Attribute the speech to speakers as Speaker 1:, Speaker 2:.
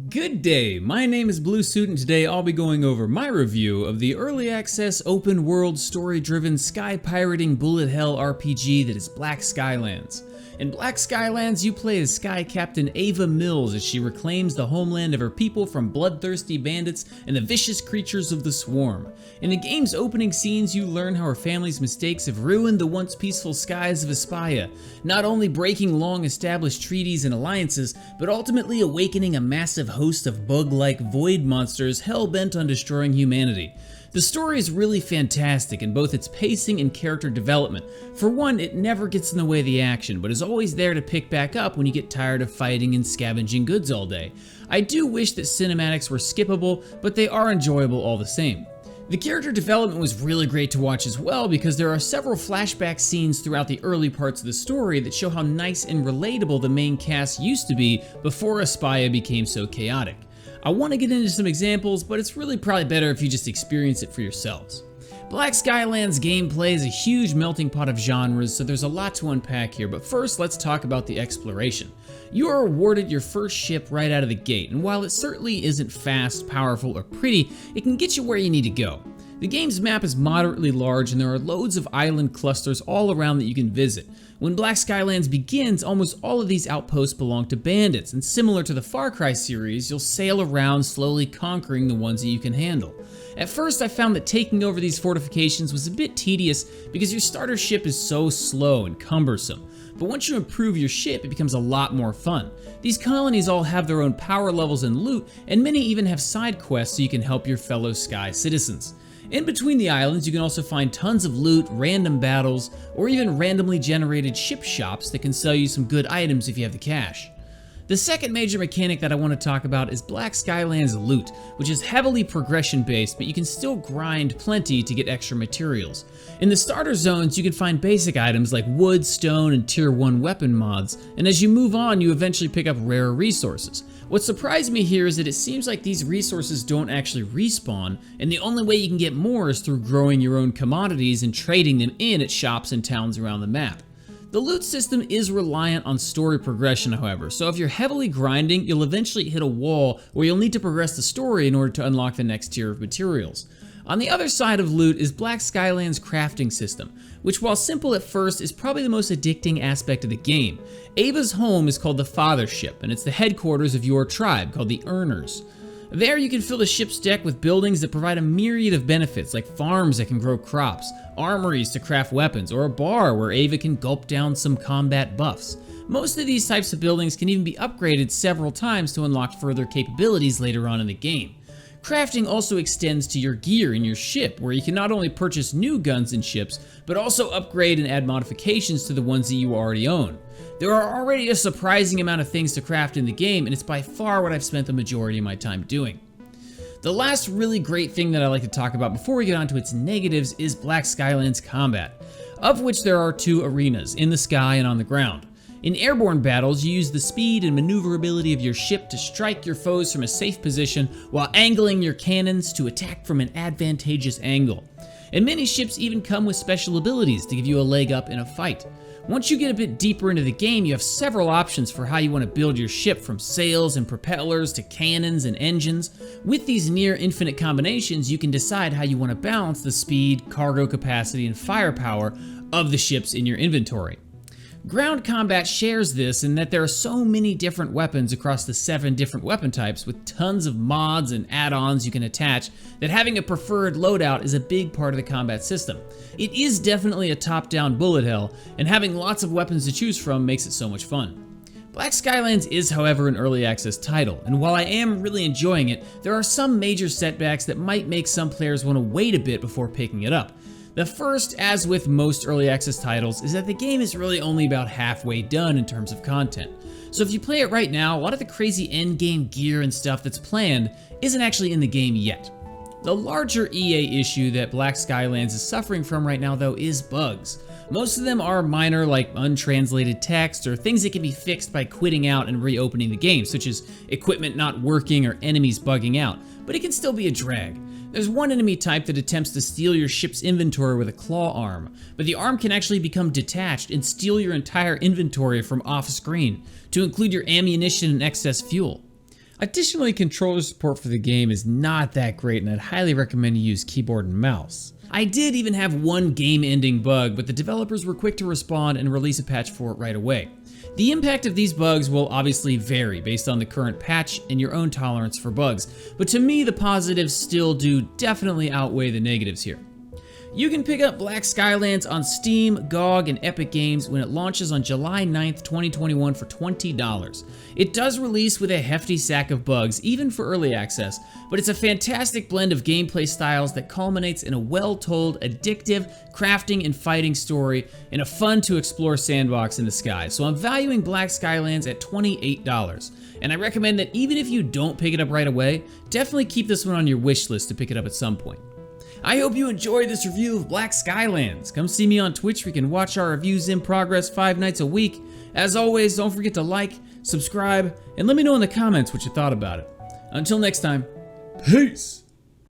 Speaker 1: Good day, my name is Blue Suit and today I'll be going over my review of the early access open world story driven sky pirating bullet hell RPG that is Black Skylands. In Black Skylands, you play as Sky Captain Ava Mills as she reclaims the homeland of her people from bloodthirsty bandits and the vicious creatures of the Swarm. In the game's opening scenes, you learn how her family's mistakes have ruined the once peaceful skies of Aspia, not only breaking long-established treaties and alliances, but ultimately awakening a massive host of bug-like void monsters hell-bent on destroying humanity. The story is really fantastic in both its pacing and character development. For one, it never gets in the way of the action, but is always there to pick back up when you get tired of fighting and scavenging goods all day. I do wish that cinematics were skippable, but they are enjoyable all the same. The character development was really great to watch as well because there are several flashback scenes throughout the early parts of the story that show how nice and relatable the main cast used to be before Aspia became so chaotic. I want to get into some examples, but it's really probably better if you just experience it for yourselves. Black Skylands gameplay is a huge melting pot of genres, so there's a lot to unpack here, but first let's talk about the exploration. You are awarded your first ship right out of the gate, and while it certainly isn't fast, powerful, or pretty, it can get you where you need to go. The game's map is moderately large and there are loads of island clusters all around that you can visit. When Black Skylands begins, almost all of these outposts belong to bandits, and similar to the Far Cry series, you'll sail around slowly conquering the ones that you can handle. At first, I found that taking over these fortifications was a bit tedious because your starter ship is so slow and cumbersome. But once you improve your ship, it becomes a lot more fun. These colonies all have their own power levels and loot, and many even have side quests so you can help your fellow Sky citizens. In between the islands, you can also find tons of loot, random battles, or even randomly generated ship shops that can sell you some good items if you have the cash. The second major mechanic that I want to talk about is Black Skylands loot, which is heavily progression based, but you can still grind plenty to get extra materials. In the starter zones, you can find basic items like wood, stone, and tier 1 weapon mods, and as you move on, you eventually pick up rarer resources. What surprised me here is that it seems like these resources don't actually respawn, and the only way you can get more is through growing your own commodities and trading them in at shops and towns around the map. The loot system is reliant on story progression, however, so if you're heavily grinding, you'll eventually hit a wall where you'll need to progress the story in order to unlock the next tier of materials. On the other side of loot is Black Skyland's crafting system, which while simple at first is probably the most addicting aspect of the game. Ava's home is called the Fathership, and it's the headquarters of your tribe called the Earners. There you can fill the ship's deck with buildings that provide a myriad of benefits like farms that can grow crops, armories to craft weapons, or a bar where Ava can gulp down some combat buffs. Most of these types of buildings can even be upgraded several times to unlock further capabilities later on in the game. Crafting also extends to your gear in your ship, where you can not only purchase new guns and ships, but also upgrade and add modifications to the ones that you already own. There are already a surprising amount of things to craft in the game, and it's by far what I've spent the majority of my time doing. The last really great thing that I like to talk about before we get on to its negatives is Black Skylands combat, of which there are two arenas, in the sky and on the ground. In airborne battles, you use the speed and maneuverability of your ship to strike your foes from a safe position while angling your cannons to attack from an advantageous angle. And many ships even come with special abilities to give you a leg up in a fight. Once you get a bit deeper into the game, you have several options for how you want to build your ship, from sails and propellers to cannons and engines. With these near infinite combinations, you can decide how you want to balance the speed, cargo capacity, and firepower of the ships in your inventory. Ground combat shares this in that there are so many different weapons across the 7 different weapon types with tons of mods and add-ons you can attach that having a preferred loadout is a big part of the combat system. It is definitely a top-down bullet hell, and having lots of weapons to choose from makes it so much fun. Black Skylands is, however, an early access title, and while I am really enjoying it, there are some major setbacks that might make some players want to wait a bit before picking it up. The first, as with most early access titles, is that the game is really only about halfway done in terms of content. So if you play it right now, a lot of the crazy endgame gear and stuff that's planned isn't actually in the game yet. The larger EA issue that Black Skylands is suffering from right now, though, is bugs. Most of them are minor, like untranslated text or things that can be fixed by quitting out and reopening the game, such as equipment not working or enemies bugging out, but it can still be a drag. There's one enemy type that attempts to steal your ship's inventory with a claw arm, but the arm can actually become detached and steal your entire inventory from off-screen, to include your ammunition and excess fuel. Additionally, controller support for the game is not that great, and I'd highly recommend you use keyboard and mouse. I did even have one game-ending bug, but the developers were quick to respond and release a patch for it right away. The impact of these bugs will obviously vary based on the current patch and your own tolerance for bugs, but to me the positives still do definitely outweigh the negatives here. You can pick up Black Skylands on Steam, GOG, and Epic Games when it launches on July 9th, 2021 for $20. It does release with a hefty sack of bugs, even for early access, but it's a fantastic blend of gameplay styles that culminates in a well-told, addictive, crafting and fighting story and a fun-to-explore sandbox in the sky. So I'm valuing Black Skylands at $28, and I recommend that even if you don't pick it up right away, definitely keep this one on your wish list to pick it up at some point. I hope you enjoyed this review of Black Skylands. Come see me on Twitch where you can watch our reviews in progress 5 nights a week. As always, don't forget to like, subscribe, and let me know in the comments what you thought about it. Until next time, peace!